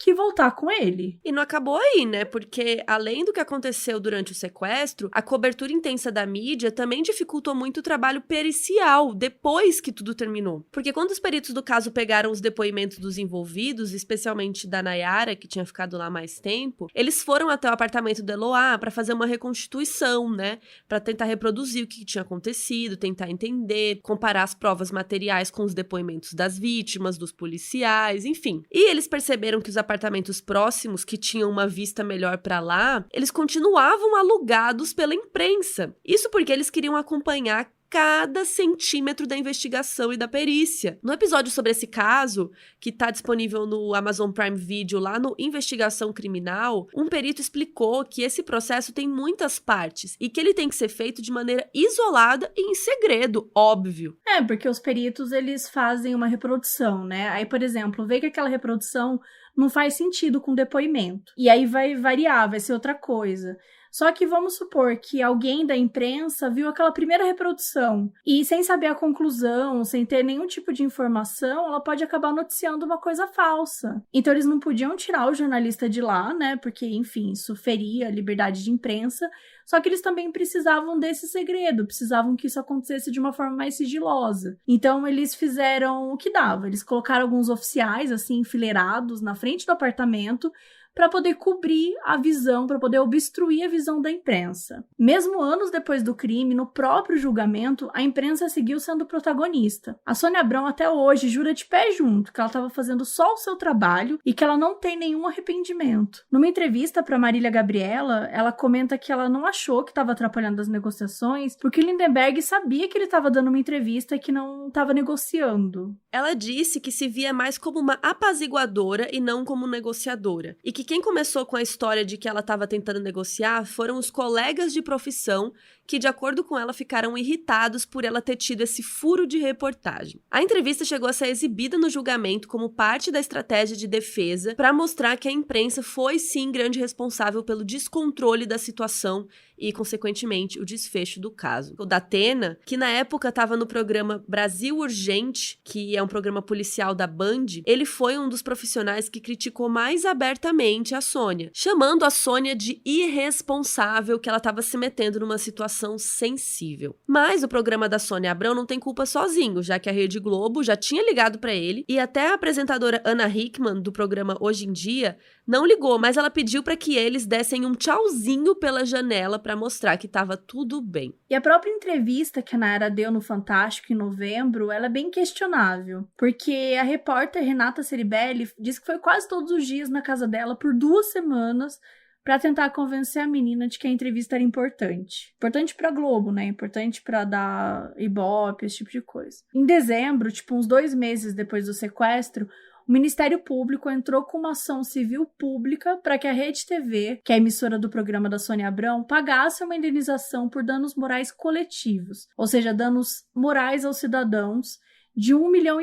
que voltar com ele. E não acabou aí, né? Porque, além do que aconteceu durante o sequestro, a cobertura intensa da mídia também dificultou muito o trabalho pericial depois que tudo terminou. Porque quando os peritos do caso pegaram os depoimentos dos envolvidos, especialmente da Nayara, que tinha ficado lá mais tempo, eles foram até o apartamento da Eloá para fazer uma reconstituição, né? Para tentar reproduzir o que tinha acontecido, tentar entender, comparar as provas materiais com os depoimentos das vítimas, dos policiais, enfim. E eles perceberam que os apartamentos próximos, que tinham uma vista melhor para lá, eles continuavam alugados pela imprensa. Isso porque eles queriam acompanhar cada centímetro da investigação e da perícia. No episódio sobre esse caso, que está disponível no Amazon Prime Video, lá no Investigação Criminal, um perito explicou que esse processo tem muitas partes e que ele tem que ser feito de maneira isolada e em segredo, óbvio. É, porque os peritos, eles fazem uma reprodução, né? Aí, por exemplo, vê que aquela reprodução não faz sentido com o depoimento. E aí vai variar, vai ser outra coisa. Só que vamos supor que alguém da imprensa viu aquela primeira reprodução e, sem saber a conclusão, sem ter nenhum tipo de informação, ela pode acabar noticiando uma coisa falsa. Então eles não podiam tirar o jornalista de lá, né? Porque, enfim, isso feria a liberdade de imprensa. Só que eles também precisavam desse segredo, precisavam que isso acontecesse de uma forma mais sigilosa. Então eles fizeram o que dava. Eles colocaram alguns oficiais, assim, enfileirados na frente do apartamento, para poder cobrir a visão, para poder obstruir a visão da imprensa. Mesmo anos depois do crime, no próprio julgamento, a imprensa seguiu sendo protagonista. A Sônia Abrão até hoje jura de pé junto que ela estava fazendo só o seu trabalho e que ela não tem nenhum arrependimento. Numa entrevista para Marília Gabriela, ela comenta que ela não achou que estava atrapalhando as negociações, porque Lindenberg sabia que ele estava dando uma entrevista e que não estava negociando. Ela disse que se via mais como uma apaziguadora e não como negociadora, e que quem começou com a história de que ela estava tentando negociar foram os colegas de profissão que, de acordo com ela, ficaram irritados por ela ter tido esse furo de reportagem. A entrevista chegou a ser exibida no julgamento como parte da estratégia de defesa para mostrar que a imprensa foi, sim, grande responsável pelo descontrole da situação e, consequentemente, o desfecho do caso. O Datena, que na época estava no programa Brasil Urgente, que é um programa policial da Band, ele foi um dos profissionais que criticou mais abertamente a Sônia, chamando a Sônia de irresponsável, que ela estava se metendo numa situação sensível. Mas o programa da Sônia Abrão não tem culpa sozinho, já que a Rede Globo já tinha ligado para ele e até a apresentadora Ana Hickman, do programa Hoje em Dia, não ligou, mas ela pediu para que eles dessem um tchauzinho pela janela para mostrar que estava tudo bem. E a própria entrevista que a Nayara deu no Fantástico em novembro, ela é bem questionável, porque a repórter Renata Ceribelli disse que foi quase todos os dias na casa dela por 2 semanas para tentar convencer a menina de que a entrevista era importante. Importante pra Globo, né? Importante pra dar Ibope, esse tipo de coisa. Em dezembro, uns 2 meses depois do sequestro, o Ministério Público entrou com uma ação civil pública para que a Rede TV, que é a emissora do programa da Sônia Abrão, pagasse uma indenização por danos morais coletivos, ou seja, danos morais aos cidadãos, de R$1,5 milhão.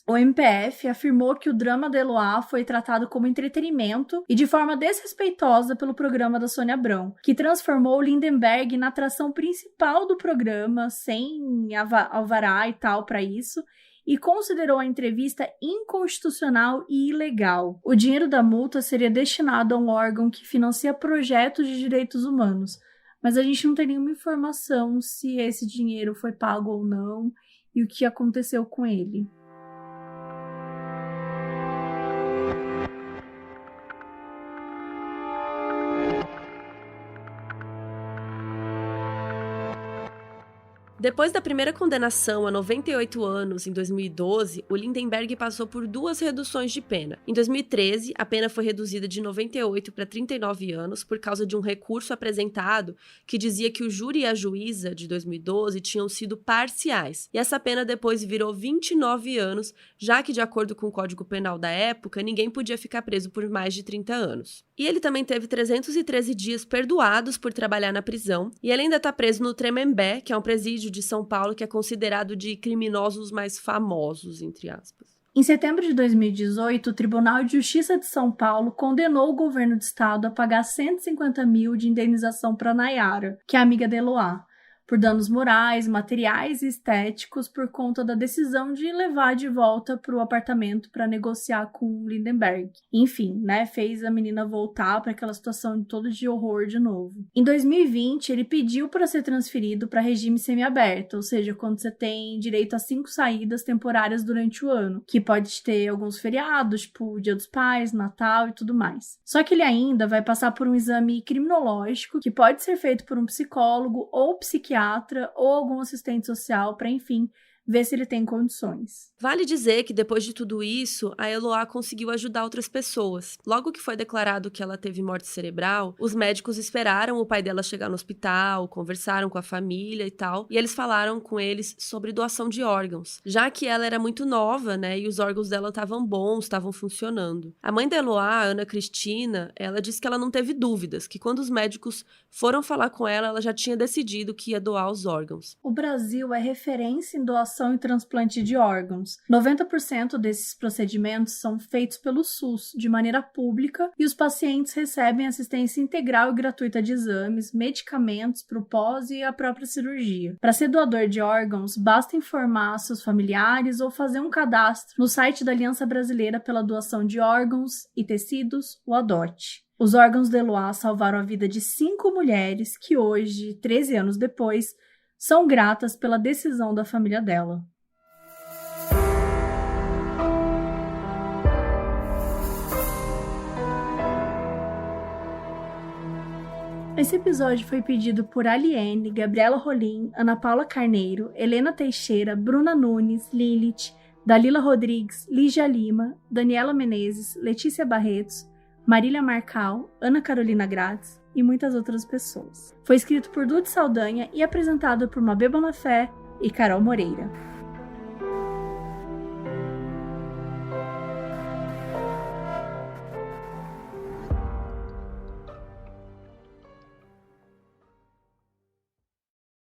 O MPF afirmou que o drama da Eloá foi tratado como entretenimento e de forma desrespeitosa pelo programa da Sônia Abrão, que transformou Lindenberg na atração principal do programa, sem alvará e tal para isso, e considerou a entrevista inconstitucional e ilegal. O dinheiro da multa seria destinado a um órgão que financia projetos de direitos humanos, mas a gente não tem nenhuma informação se esse dinheiro foi pago ou não e o que aconteceu com ele. Depois da primeira condenação a 98 anos em 2012, o Lindenberg passou por 2 reduções de pena. Em 2013, a pena foi reduzida de 98 para 39 anos por causa de um recurso apresentado que dizia que o júri e a juíza de 2012 tinham sido parciais. E essa pena depois virou 29 anos, já que, de acordo com o Código Penal da época, ninguém podia ficar preso por mais de 30 anos. E ele também teve 313 dias perdoados por trabalhar na prisão, e ele ainda está preso no Tremembé, que é um presídio de São Paulo que é considerado de criminosos mais famosos, entre aspas. Em setembro de 2018, o Tribunal de Justiça de São Paulo condenou o governo do estado a pagar 150 mil de indenização para Nayara, que é amiga de Eloá, por danos morais, materiais e estéticos por conta da decisão de levar de volta para o apartamento para negociar com o Lindenberg. Enfim, fez a menina voltar para aquela situação toda de horror de novo. Em 2020, ele pediu para ser transferido para regime semiaberto, ou seja, quando você tem direito a 5 saídas temporárias durante o ano, que pode ter alguns feriados, tipo o Dia dos Pais, Natal e tudo mais. Só que ele ainda vai passar por um exame criminológico que pode ser feito por um psicólogo ou psiquiatra ou algum assistente social para, enfim, ver se ele tem condições. Vale dizer que depois de tudo isso, a Eloá conseguiu ajudar outras pessoas. Logo que foi declarado que ela teve morte cerebral, os médicos esperaram o pai dela chegar no hospital, conversaram com a família e tal, e eles falaram com eles sobre doação de órgãos, já que ela era muito nova, e os órgãos dela estavam bons, estavam funcionando. A mãe da Eloá, Ana Cristina, ela disse que ela não teve dúvidas, que quando os médicos foram falar com ela, ela já tinha decidido que ia doar os órgãos. O Brasil é referência em doação e transplante de órgãos. 90% desses procedimentos são feitos pelo SUS, de maneira pública, e os pacientes recebem assistência integral e gratuita de exames, medicamentos para o pós e a própria cirurgia. Para ser doador de órgãos, basta informar seus familiares ou fazer um cadastro no site da Aliança Brasileira pela Doação de Órgãos e Tecidos, o ADOT. Os órgãos de Eloá salvaram a vida de 5 mulheres que hoje, 13 anos depois, são gratas pela decisão da família dela. Esse episódio foi pedido por Aliene, Gabriela Rolim, Ana Paula Carneiro, Helena Teixeira, Bruna Nunes, Lilith, Dalila Rodrigues, Lígia Lima, Daniela Menezes, Letícia Barretos, Marília Marcal, Ana Carolina Gratz e muitas outras pessoas. Foi escrito por Dude Saldanha e apresentado por Mabê Bonafé e Carol Moreira.